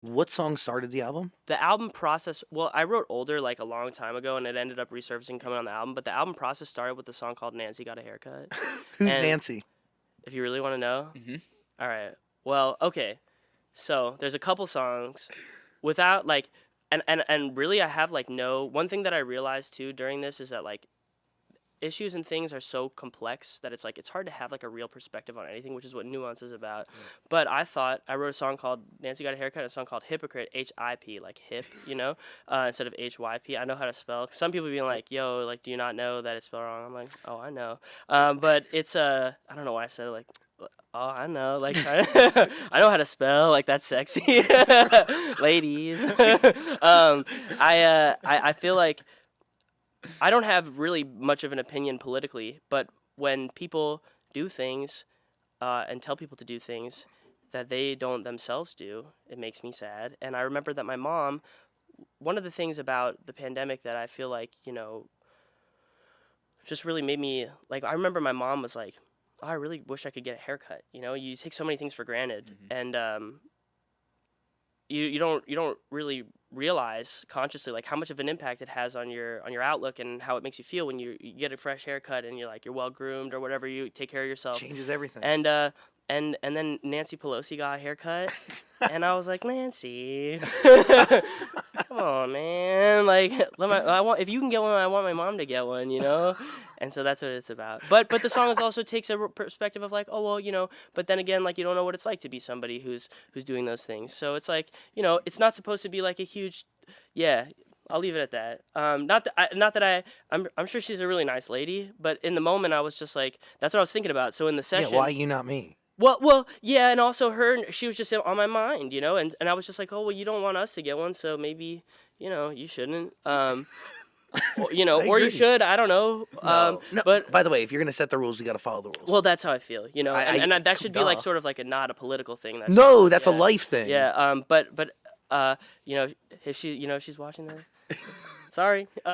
What song started the album? The album process, well, I wrote Older like a long time ago, and it ended up resurfacing coming on the album, but the album process started with the song called Nancy Got a Haircut. Who's And Nancy? if you really want to know, Mm-hmm. all right. Well, okay. So there's a couple songs without like, and really I have like no, one thing that I realized too during this is that like issues and things are so complex that it's like it's hard to have like a real perspective on anything, which is what nuance is about. But I thought I wrote a song called Nancy Got a Haircut, and a song called Hypocrite, HIP, like hip, instead of HYP. I know how to spell. Some people being like, "Yo, like, do you not know that it's spelled wrong?" I'm like, "Oh, I know," but it's I don't know why I said it like. Oh, I know, like I know how to spell, like that's sexy, ladies. I feel like I don't have really much of an opinion politically, but when people do things and tell people to do things that they don't themselves do, it makes me sad. And I remember that my mom, one of the things about the pandemic that I feel like, just really made me, like, I remember my mom was like, oh, I really wish I could get a haircut. You take so many things for granted. And you don't really realize consciously like how much of an impact it has on your outlook and how it makes you feel when you get a fresh haircut and you're well groomed or whatever, you take care of yourself. Changes everything. And then Nancy Pelosi got a haircut and I was like, Nancy, come on, man, like if you can get one, I want my mom to get one, And so that's what it's about. But the song also takes a perspective of like, oh well, but then again, like you don't know what it's like to be somebody who's doing those things. So it's like, it's not supposed to be like a huge, yeah. I'll leave it at that. I'm sure she's a really nice lady, but in the moment I was just like, that's what I was thinking about. So in the session, Yeah, why you not me? Well, yeah, and also she was just on my mind, and I was just like, oh well, you don't want us to get one, so maybe, you shouldn't. Or you should. I don't know. No, But by the way, if you're gonna set the rules, you gotta follow the rules. well, that's how I feel. And that should be like sort of like not a political thing. That's a life thing. Yeah. But if she's watching this, sorry.